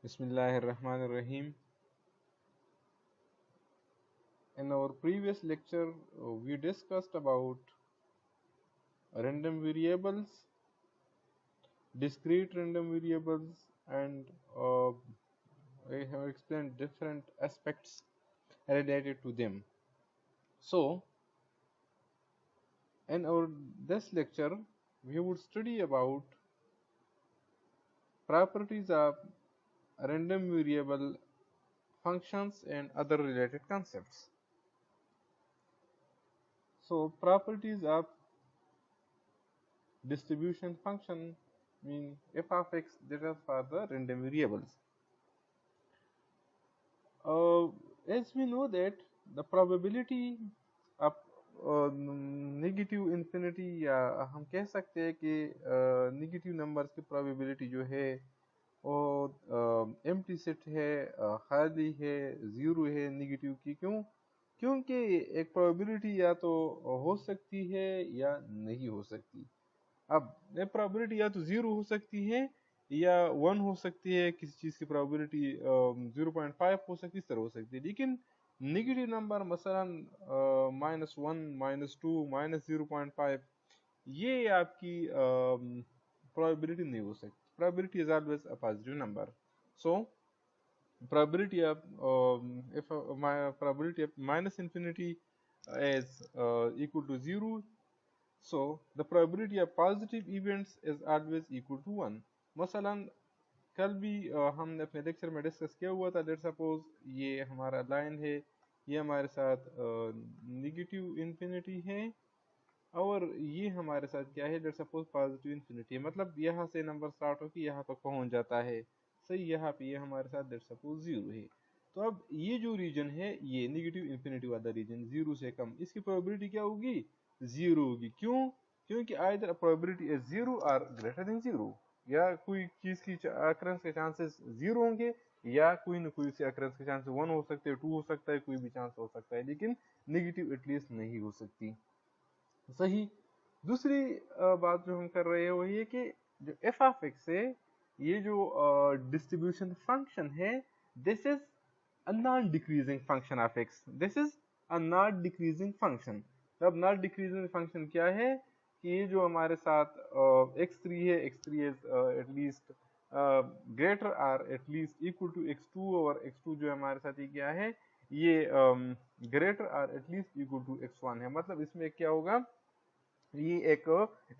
Bismillahirrahmanirrahim. In our previous lecture, we discussed about random variables, discrete random variables, and I have explained different aspects related to them. So, in our this lecture, we would study about properties of random variable functions and other related concepts. So, properties of distribution function mean f of x, that is for the random variables. As we know that the probability of negative infinity, या हम कह सकते हैं कि negative numbers की probability जो है वो इम्प्लिसिट है, खाली है, ज़ीरो है नेगेटिव की। क्योंकि एक प्रोबेबिलिटी या तो हो सकती है या नहीं हो सकती। अब ये प्रोबेबिलिटी या तो ज़ीरो हो सकती है या 1 हो सकती है, किसी चीज़ की प्रोबेबिलिटी 0.5 हो सकती है, इस तरह हो सकती है। लेकिन नेगेटिव नंबर मसलन -1, -2, -0.5, ये आपकी प्रोबेबिलिटी नहीं हो सकती। Probability is always a positive number. So probability of if my probability of minus infinity is equal to 0, so the probability of positive events is always equal to 1. मसलन कल भी हमने अपने लेक्चर में डिस्कस किया हुआ था। लेट सपोज ये हमारा लाइन है, ये हमारे साथ नेगेटिव इन्फिनिटी है, और ये हमारे साथ क्या है, लेट सपोज पॉजिटिव इन्फिनिटी है। मतलब यहाँ से नंबर स्टार्ट होकर यहाँ तक पहुँच जाता है, सही। यहाँ पे ये हमारे साथ लेट सपोज 0 है। तो अब ये जो रीजन है, ये नेगेटिव इन्फिनिटी वाला रीजन, 0 से कम, इसकी प्रोबेबिलिटी क्या होगी, 0 होगी। क्यों? क्योंकि आइदर प्रोबेबिलिटी इज 0 और ग्रेटर देन 0, या कोई चीज की अकरेंस के चांसेस 0 होंगे, या कोई न कोई से अकरेंस के चांसेस 1 हो सकते हैं, 2 हो सकता है, कोई भी चांस हो सकता है, लेकिन नेगेटिव एटलीस्ट नहीं हो सकती, सही। दूसरी बात जो हम कर रहे हैं वो ये कि जो एफ ऑफ एक्स है, ये जो डिस्ट्रीब्यूशन फंक्शन है, this is a non decreasing function of x. This is a not decreasing function. अब नॉट डिक्रीजिंग फंक्शन क्या है कि ये जो हमारे साथ x3 है, x3 इज एटलीस्ट ग्रेटर और एटलीस्ट इक्वल टू x2, और x2 जो हमारे साथ ये क्या है, ये ग्रेटर और एटलीस्ट इक्वल टू x1 है। मतलब इसमें क्या होगा, ये एक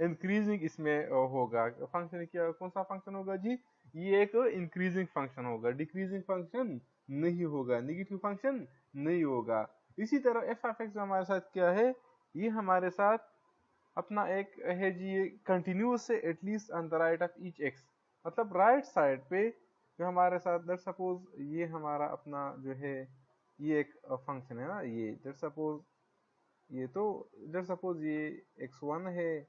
इंक्रीजिंग इसमें होगा फंक्शन। क्या, कौन सा फंक्शन होगा जी, ये एक इंक्रीजिंग फंक्शन होगा, डिक्रीजिंग फंक्शन नहीं होगा, नेगेटिव फंक्शन नहीं होगा। इसी तरह एफ ऑफ एक्स हमारे साथ क्या है, ये हमारे साथ अपना एक है जी, ये कंटिन्यूस है at least on the right of each x. मतलब राइट साइड पे जो हमारे साथ, लेट्स सपोज ये हमारा अपना जो है, ये एक फंक्शन है ना, ये लेट्स सपोज, ये तो लेट्स सपोज ये x1 है,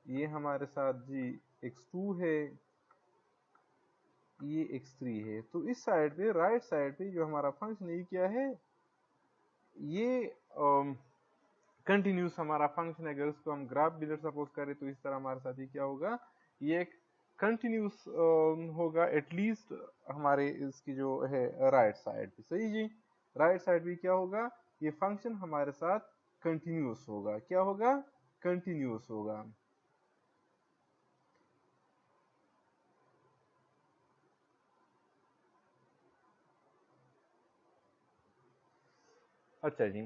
ये हमारे साथ जी x2 है, ये x3 है। तो इस साइड पे, राइट साइड पे जो हमारा फंक्शन है, ये क्या है, ये कंटिन्यूस हमारा फंक्शन है। अगर उसको हम ग्राफ भी लेट सपोज करें तो इस तरह हमारे साथ ये क्या होगा, ये एक कंटिन्यूस होगा एटलीस्ट हमारे इसकी जो है राइट साइड पे, सही जी। राइट साइड पे क्या होगा, ये फंक्शन हमारे साथ कंटिन्यूस होगा। क्या होगा, कंटिन्यूस होगा। अच्छा जी,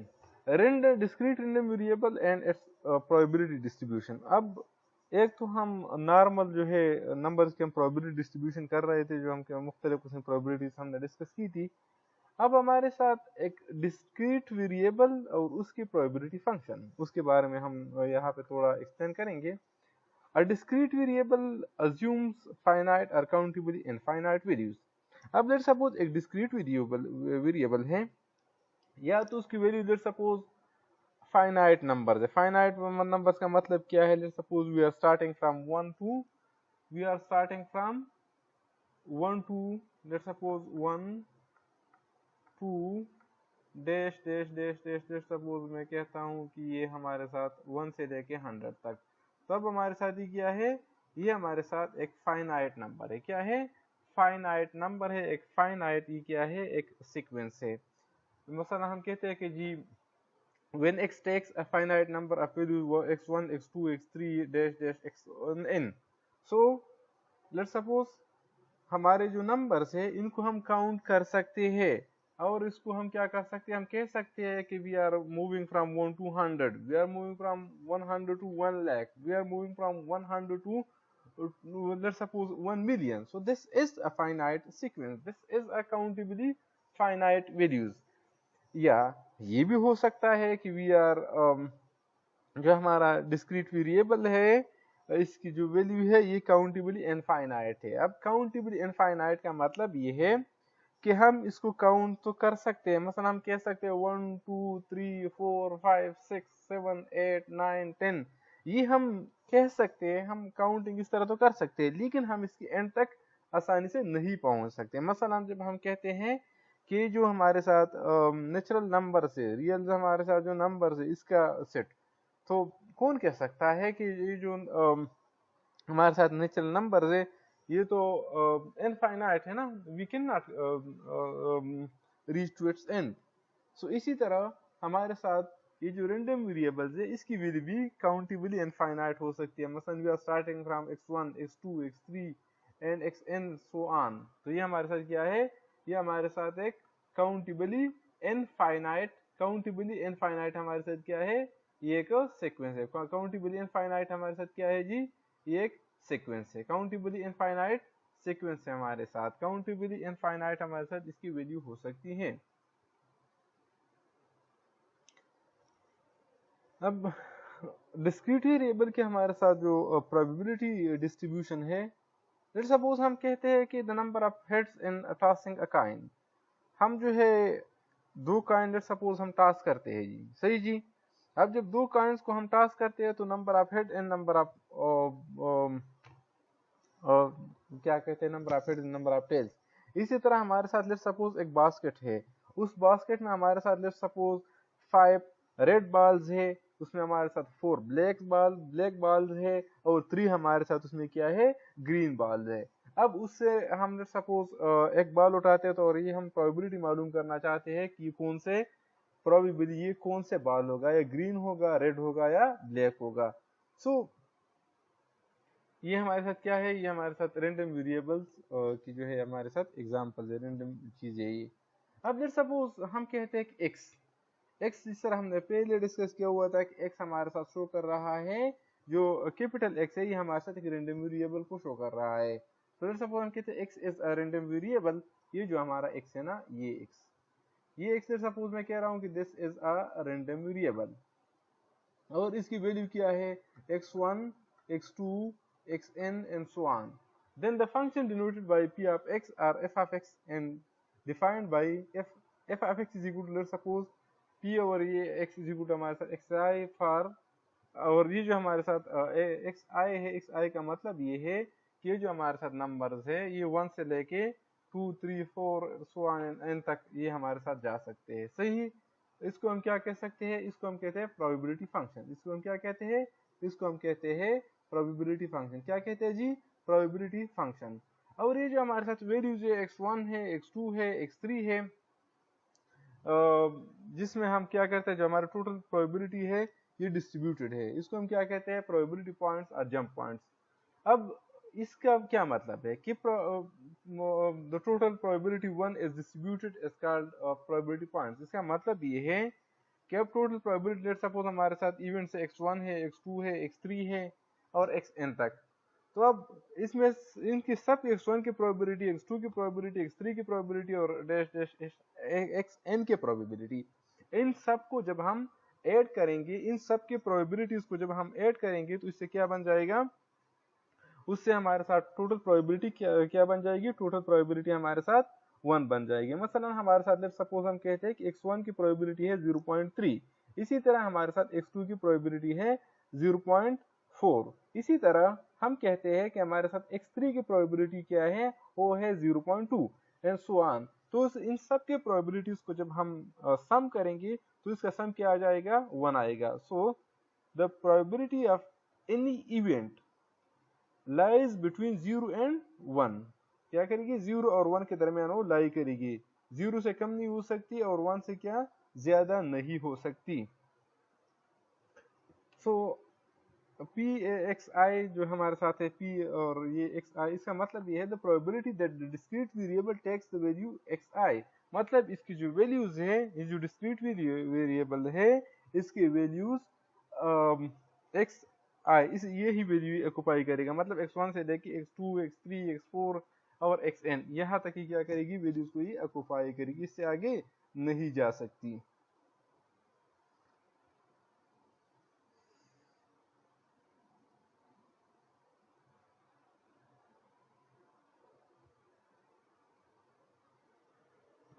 random discrete random variable and its probability distribution. अब एक तो हम नॉर्मल जो है नंबर्स के हम प्रोबेबिलिटी डिस्ट्रीब्यूशन कर रहे थे, जो हम मुख्तलिफ किस्म प्रोबेबिलिटीज हमने डिस्कस की थी। अब हमारे साथ एक डिस्क्रीट वेरिएबल और उसकी प्रोबेबिलिटी फंक्शन, उसके बारे में हम यहाँ पे थोड़ा एक्सप्लेन करेंगे। A discrete variable assumes finite or countably infinite values. अब लेट सपोज एक डिस्क्रीट वेरिएबल है, या तो उसकी value let suppose finite number है। फाइनाइट नंबर्स का मतलब क्या है, let suppose we are starting from 1 to, we are starting from 1 to, let suppose 1 2 dash dash dash dash dash. Suppose मैं कहता हूँ कि ये हमारे साथ 1 से लेके 100 तक। तो अब हमारे साथ ये क्या है, ये हमारे साथ एक फाइनाइट नंबर है। क्या है, फाइनाइट नंबर है, एक फाइनाइट ये क्या है, एक सीक्वेंस है। मसलन हम कहते हैं कि जी when x takes a finite number of value x1 x2 x3 dash dash xn, so let's suppose हमारे जो नंबर्स है इनको हम काउंट कर सकते हैं, और इसको हम क्या कर सकते हैं, हम कह सकते हैं कि we are moving from 1 to 100, we are moving from 100 to 1 lakh, we are moving from 100 to let's suppose 1 million. So this is a finite sequence, this is a countably finite values. या ये भी हो सकता है कि we are जो हमारा discrete variable है इसकी जो वैल्यू है ये काउंटेबली इनफाइनाइट है। अब काउंटेबली इनफाइनाइट का मतलब ये है कि हम इसको काउंट तो कर सकते हैं, मसलन हम कह सकते हैं 1 2 3 4 5 6 7 8 9 10, ये हम कह सकते हैं, हम काउंटिंग इस तरह तो कर सकते हैं, लेकिन हम इसकी एंड तक आसानी से नहीं पहुंच सकते। मसलन जब हम कहते हैं कि जो हमारे साथ नेचुरल नंबर से रियल हमारे साथ जो नंबर है इसका सेट, तो कौन कह सकता है कि ये जो हमारे साथ नेचुरल नंबर है ये तो इनफाइनाइट है ना, we can not reach to its end. So इसी तरह हमारे साथ ये जो रैंडम वेरिएबल्स है इसकी वैल्यू भी काउंटेबली इनफाइनाइट हो सकती है। मसलन we are starting from x1 x2 x3 and xn so on, तो ये हमारे साथ क्या है, ये हमारे साथ एक काउंटेबली इनफाइनाइट हमारे साथ क्या है, ये एक सीक्वेंस है। काउंटेबली इनफाइनाइट हमारे साथ क्या है जी, ये एक सीक्वेंस है, काउंटेबली इनफाइनाइट सीक्वेंस है हमारे साथ, काउंटेबली इनफाइनाइट हमारे साथ इसकी वैल्यू हो सकती है। अब डिस्क्रीट वेरिएबल के हमारे साथ जो प्रोबेबिलिटी डिस्ट्रीब्यूशन है, लेट्स सपोज हम कहते हैं कि the number of heads in tossing a coin, हम जो है दो कॉइन लेट्स सपोज हम टॉस करते हैं जी, सही जी। अब जब दो कॉइन्स को हम टॉस करते हैं तो number of head and number of क्या कहते हैं, number of head number of tails. इसी तरह हमारे साथ लेट्स सपोज एक बास्केट है, उस बास्केट में हमारे साथ लेट्स सपोज 5 रेड बॉल्स है, उसमें हमारे साथ 4 ब्लैक बॉल्स है, और 3 हमारे साथ उसमें क्या है, ग्रीन बॉल्स है। अब उससे हम लेट्स सपोज एक बॉल उठाते हैं तो, और ये हम प्रोबेबिलिटी मालूम करना चाहते हैं कि कौन से प्रोबेबिलिटी ये कौन से बॉल होगा, या ग्रीन होगा, रेड होगा, या ब्लैक होगा। सो ये हमारे साथ क्या है, ये हमारे साथ रैंडम वेरिएबल्स की जो है हमारे साथ एग्जांपल है, रैंडम चीजें ये। अब लेट्स सपोज हम कहते हैं कि x जिस तरह हमने पहले डिस्कस किया हुआ था कि x हमारे साथ शो कर रहा है, जो कैपिटल X है ये हमारे साथ एक रैंडम वेरिएबल को शो कर रहा है। तो लेट्स सपोज हम कहते हैं x is a random variable, ये जो हमारा x है ना, ये x लेट्स सपोज मैं कह रहा हूँ कि this is a random variable, और इसकी वैल्यू क्या है, x1 x2 xn and so on. Then the function denoted by p of x or f of x and defined by f of x is equal to let's suppose p over ये x is equal to हमारे साथ xi for, और ये जो हमारे साथ xi है, xi का मतलब ये है कि ये जो हमारे साथ नंबर्स है ये 1 से लेके 2 3 4 so on n तक ये हमारे साथ जा सकते हैं, सही। इसको हम क्या कह सकते हैं, इसको हम कहते हैं प्रोबेबिलिटी फंक्शन। इसको हम क्या कहते हैं, इसको हम कहते हैं प्रोबेबिलिटी फंक्शन। क्या कहते हैं जी, प्रोबेबिलिटी फंक्शन। और ये जो हमारे साथ वैल्यूज है x1 है, x2 है, x3 है, जिसमें हम क्या करते हैं, जो हमारा टोटल प्रोबेबिलिटी है ये डिस्ट्रीब्यूटेड है, इसको हम क्या कहते हैं, प्रोबेबिलिटी पॉइंट्स और जंप पॉइंट्स। अब इसका क्या मतलब है कि the total probability 1 is distributed is called probability points. इसका मतलब ये है कि अब टोटल प्रोबेबिलिटी लेट्स सपोज हमारे साथ इवेंट्स x1 है, x2 है, x3 है और xn तक, तो अब इसमें इनकी सब x1 की प्रोबेबिलिटी, x2 की प्रोबेबिलिटी, x3 की प्रोबेबिलिटी और डैश डैश xn की प्रोबेबिलिटी, इन सब को जब हम ऐड करेंगे, इन सब की प्रोबेबिलिटीज को जब हम ऐड करेंगे तो इससे क्या बन जाएगा, उससे हमारे साथ टोटल प्रोबेबिलिटी क्या बन जाएगी, टोटल प्रोबेबिलिटी हमारे साथ 1 बन जाएगी। मसलन हमारे साथ लेट्स सपोज हम कहते हैं कि x1 की प्रोबेबिलिटी है 0.3, इसी तरह हमारे साथ x2 की प्रोबेबिलिटी है 0.4, इसी तरह हम कहते हैं कि हमारे साथ x3 की प्रोबेबिलिटी क्या है, वो है 0.2 एंड सो ऑन। तो इन सब के प्रोबेबिलिटीज को जब हम सम करेंगे तो इसका सम क्या आ जाएगा, 1 आएगा। So the probability of any event lies between 0 and 1, क्या करेगी, 0 और 1 के दरमियान वो लाई करेगी, 0 से कम नहीं हो सकती और 1 से क्या ज्यादा नहीं हो सकती। सो पी एक्स आई जो हमारे साथ है पी और ये एक्स आई, इसका मतलब ये है the probability that the discrete variable takes the value x i, मतलब इसकी जो वैल्यूज है, ये जो डिस्क्रीट वेरिएबल है इसके वैल्यूज एक्स आई इस ये ही वैल्यू ऑक्युपाई करेगा, मतलब x1 से लेके x2 x3 x4 और xn यहाँ तक ही क्या करेगी, वैल्यूज को ये ऑक्युपाई करेगी, इससे आगे नहीं जा सकती।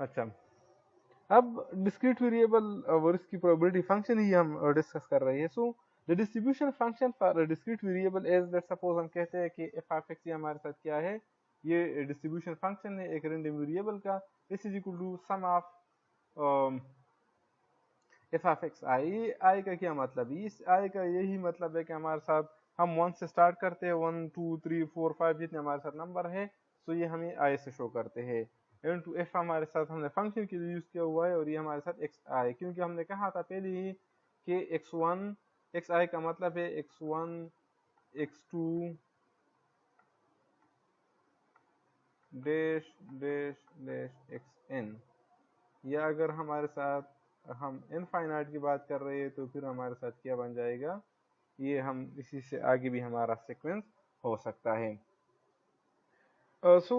अच्छा, अब डिस्क्रीट वेरिएबल और इसकी प्रोबेबिलिटी फंक्शन ही हम डिस्कस कर रहे हैं। So the distribution function for discrete variable as that, suppose हम कहते हैं कि एफ ऑफ एक्स हमारे साथ क्या है, ये डिस्ट्रीब्यूशन फंक्शन है एक रैंडम वेरिएबल का, this is equal to sum of f of x i. I का क्या मतलब है, इस आई का यही मतलब है कि हमारे साथ हम 1 से स्टार्ट करते हैं, 1 2 3 4 5 जितने हमारे साथ नंबर है, सो ये हमें आई से शो करते हैं। इनटू एफ हमारे साथ हमने फंक्शन के लिए यूज किया हुआ है, और ये हमारे साथ एक्स आई, क्योंकि हमने कहा था पहले ही कि x1 एक्स आई का मतलब है x1 x2 dash dash dash xn, या अगर हमारे साथ हम इनफाइनाइट की बात कर रहे हैं तो फिर हमारे साथ क्या बन जाएगा, ये हम इसी से आगे भी हमारा सीक्वेंस हो सकता है। सो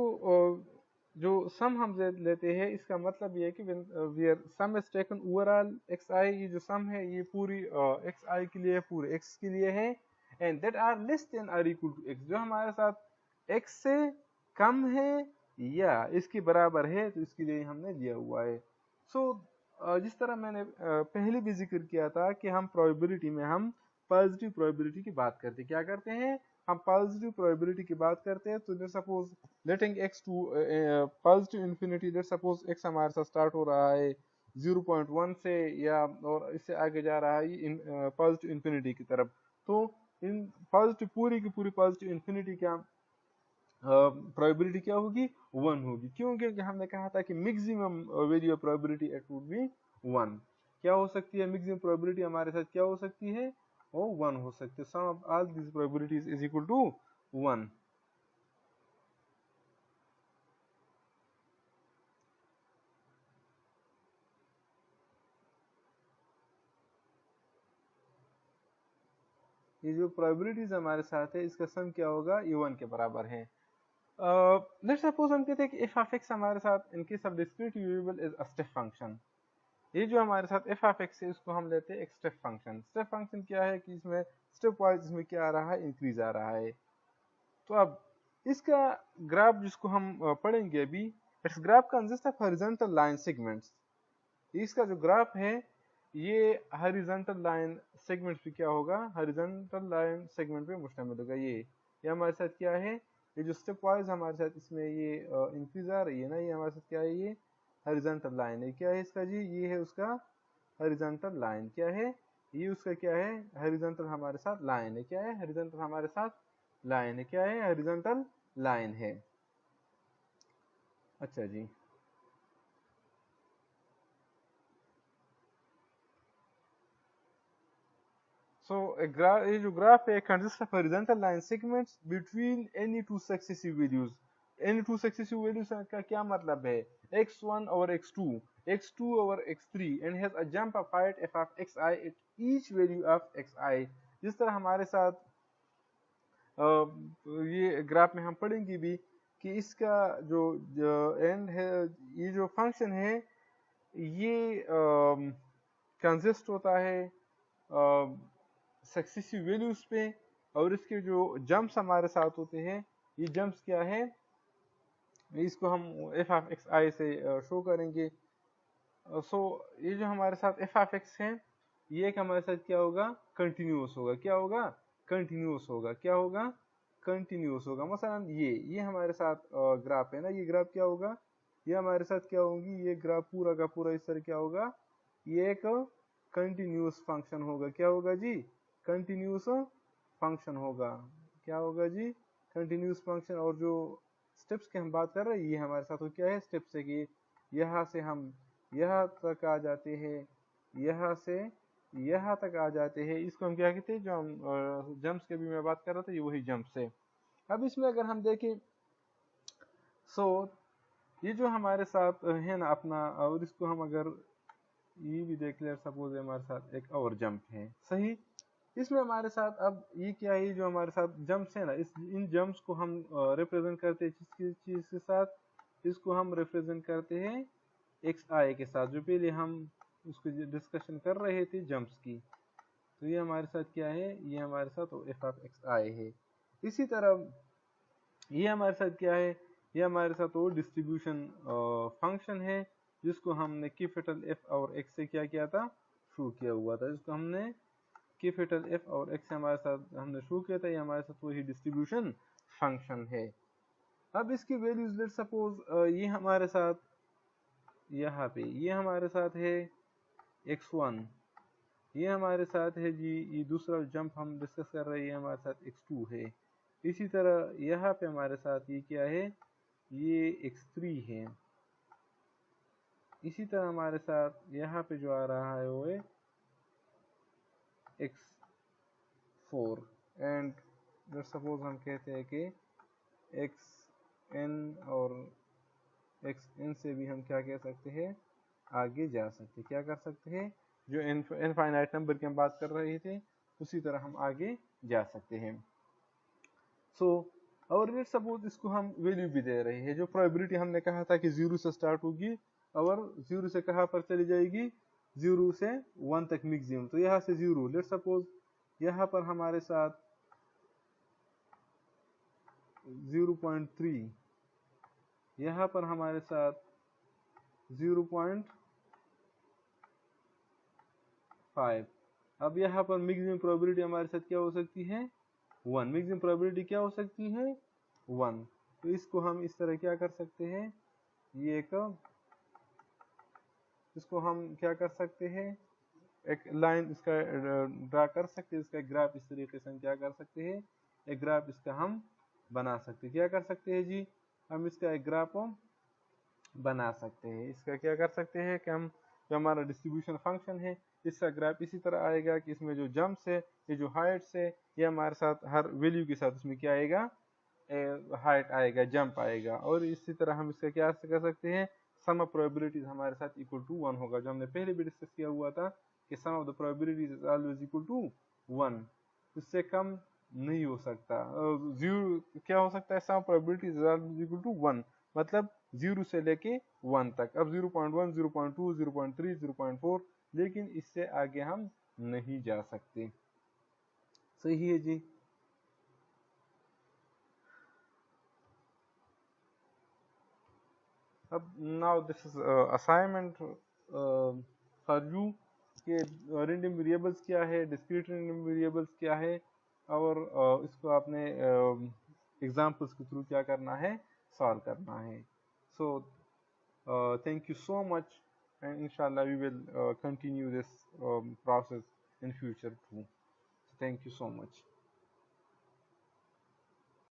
जो सम हम लेते हैं इसका मतलब ये है कि where sum is taken over all x i, ये जो सम है ये पूरी एक्स आई के लिए, पूरे एक्स के लिए है, and that are less than or equal to x, जो हमारे साथ एक्स से कम है या इसके बराबर है, तो इसके लिए हमने लिया हुआ है। सो जिस तरह मैंने पहले भी जिक्र किया था कि हम प्रोबेबिलिटी में हम पॉजिटिव प्रोबेबिलिटी की बात करते हैं, क्या करते हैं, हम पॉजिटिव प्रोबेबिलिटी की बात करते हैं। तो suppose letting x to positive infinity, let suppose x हमारे साथ स्टार्ट हो रहा है 0.1 से, या और इससे आगे जा रहा है पॉजिटिव इन्फिनिटी की तरफ, तो इन पॉजिटिव पूरी की पूरी पॉजिटिव इन्फिनिटी क्या प्रोबेबिलिटी क्या होगी, 1 होगी। क्यों, क्योंकि हमने कहा था कि maximum value of probability at would be 1। क्या हो सकती है मैक्सिमम प्रोबेबिलिटी हमारे साथ, क्या हो सकती है, वो 1 हो सकती है। Sum of all this probabilities is equal to 1। ये जो प्रोबेबिलिटीज हमारे साथ है इसका सम क्या होगा, ये 1 के बराबर है। लेट्स सपोज हम कहते हैं कि एफ ऑफ एक्स हमारे साथ in case of discrete variable is a step function, ये जो हमारे साथ एफ ऑफ एक्स है इसको हम लेते हैं एक स्टेप फंक्शन। स्टेप फंक्शन क्या है कि इसमें स्टेप वाइज इसमें क्या आ रहा है, इंक्रीज आ रहा है। तो अब इसका ग्राफ जिसको हम पढ़ेंगे अभी, it's graph consist of horizontal line segments. इसका जो ग्राफ है ये हॉरिजॉन्टल लाइन सेगमेंट पे क्या होगा, हॉरिजॉन्टल लाइन सेगमेंट पे मुश्तमिल होगा। ये हमारे साथ क्या है, ये जो स्टेप वाइज हमारे साथ इसमें ये इंक्रीज आ रही है ना, ये हमारे साथ क्या है, ये हॉरिजॉन्टल लाइन है। क्या है इसका जी, ये है उसका हॉरिजॉन्टल लाइन, क्या है ये उसका, क्या है हॉरिजॉन्टल हमारे साथ लाइन है, क्या है हॉरिजॉन्टल हमारे साथ लाइन है, क्या है हॉरिजॉन्टल लाइन है। अच्छा जी, so ये जो ग्राफ है consists of horizontal line segments between any two successive values। any two successive values का क्या मतलब है, x1 over x2, x2 over x3, and has a jump of height f of xi at each value of xi। जिस तरह हमारे साथ ये graph में हम पढ़ेंगे भी कि इसका जो एंड है, ये जो फंक्शन है ये कंसिस्ट होता है सक्सेसिव वैल्यूज पे, और इसके जो जंप्स हमारे साथ होते हैं, ये जंप्स क्या है, इसको हम एफ ऑफ एक्स आई से शो करेंगे। सो ये जो हमारे साथ एफ ऑफ एक्स है, ये एक हमारे साथ क्या होगा, कंटिन्यूस होगा, क्या होगा, कंटिन्यूस होगा, क्या होगा, कंटिन्यूस होगा। मसलन ये हमारे साथ ग्राफ है ना, ये ग्राफ क्या होगा, ये हमारे साथ क्या होगी, ये ग्राफ पूरा का पूरा इस तरह क्या होगा, ये एक कंटिन्यूस फंक्शन होगा, क्या होगा जी, कंटिन्यूस फंक्शन होगा, क्या होगा जी, कंटिन्यूस फंक्शन। और जो स्टेप्स की हम बात कर रहे हैं, ये हमारे साथ वो क्या है स्टेप्स है कि यहाँ से हम यहाँ तक आ जाते हैं, यहाँ से यहाँ तक आ जाते हैं, इसको हम क्या कहते हैं, जो हम जंप्स के भी मैं बात कर रहा था, ये वही जंप्स है। अब इसमें अगर हम देखें सो ये जो हमारे साथ है ना अपना, और इसको हम अगर ये भी देख ले, सपोज हमारे साथ एक और जंप है, सही। इसमें हमारे साथ अब ये क्या है, जो हमारे साथ जंप्स है ना, इन जंप्स को हम रिप्रेजेंट करते हैं किसकी चीज के साथ, इसको हम रिप्रेजेंट करते हैं एक्स आई के साथ, जो पहले हम उसको डिस्कशन कर रहे थे जंप्स की। तो ये हमारे साथ क्या है, ये हमारे साथ एफ ऑफ एक्स आई है। इसी तरह ये हमारे साथ क्या है, ये हमारे साथ वो डिस्ट्रीब्यूशन फंक्शन है, जिसको हमने कैपिटल एफ और एक्स से क्या किया था, शुरू किया हुआ था, जिसको हमने कैपिटल एफ और एक्स से हमारे साथ हमने शुरू किया था, ये हमारे साथ वही डिस्ट्रीब्यूशन फंक्शन है। अब इसकी वैल्यूज लेट सपोज ये हमारे साथ यहाँ पे ये हमारे साथ है x1, ये हमारे साथ है जी, ये दूसरा जंप हम डिस्कस कर रहे हैं, ये हमारे साथ x2 है। इसी तरह यहाँ पे हमारे साथ ये क्या है, ये x3 है। इसी तरह हमारे साथ यहाँ पे जो आ रहा है वो है x4 एंड सपोज हम कहते हैं कि xn और xn से भी हम क्या कह सकते हैं, आगे जा सकते हैं, क्या कर सकते हैं, जो इनफाइनाइट नंबर की हम बात कर रहे थे उसी तरह हम आगे जा सकते हैं। सो और लेट सपोज इसको हम वैल्यू भी दे रहे हैं, जो प्रोबेबिलिटी हमने कहा था कि 0 से स्टार्ट होगी और 0 से कहाँ पर चली जाएगी, 0 से 1 तक मैक्सिमम। तो यहाँ से 0, लेट सपोज यहाँ पर हमारे साथ 0.3, यहाँ पर हमारे साथ 0.5। अब यहाँ पर मैक्सिमम प्रोबेबिलिटी हमारे साथ क्या हो सकती है, 1। मैक्सिमम प्रोबेबिलिटी क्या हो सकती है, 1। तो इसको हम इस तरह क्या कर सकते हैं, ये एक इसको हम क्या कर सकते हैं, एक लाइन इसका ड्रा कर सकते हैं, इसका ग्राफ इस तरीके से हम क्या कर सकते हैं, एक ग्राफ इसका हम बना सकते हैं। क्या कर सकते हैं जी, हम इसका एक ग्राफ बना सकते हैं। इसका क्या कर सकते हैं कि हम जो हमारा डिस्ट्रीब्यूशन फंक्शन है, इसका ग्राफ इसी तरह आएगा कि इसमें जो जंप्स है, ये जो हाइट्स है, ये हमारे साथ हर वैल्यू के साथ इसमें क्या आएगा, हाइट आएगा, जंप आएगा। और इसी तरह हम इसका क्या कर सकते हैं, सम ऑफ प्रोबेबिलिटीज हमारे साथ इक्वल टू 1 होगा, जो हमने पहले भी डिस्कस किया हुआ था कि sum of the probabilities is always equal to 1। इससे कम नहीं हो सकता। जीरो क्या हो सकता है, sum probabilities is always equal to 1, मतलब 0 से लेके 1 तक। अब 0.1, 0.2, 0.3, 0.4, लेकिन इससे आगे हम नहीं जा सकते। सही है जी। अब now this is assignment for you कि रैंडम वेरिएबल्स क्या है, डिस्क्रीट रैंडम वेरिएबल्स क्या है, और इसको आपने एग्जांपल्स के थ्रू क्या करना है, सॉल्व करना है। सो thank you so much, and inshallah we will continue this process in future too. Thank you so much.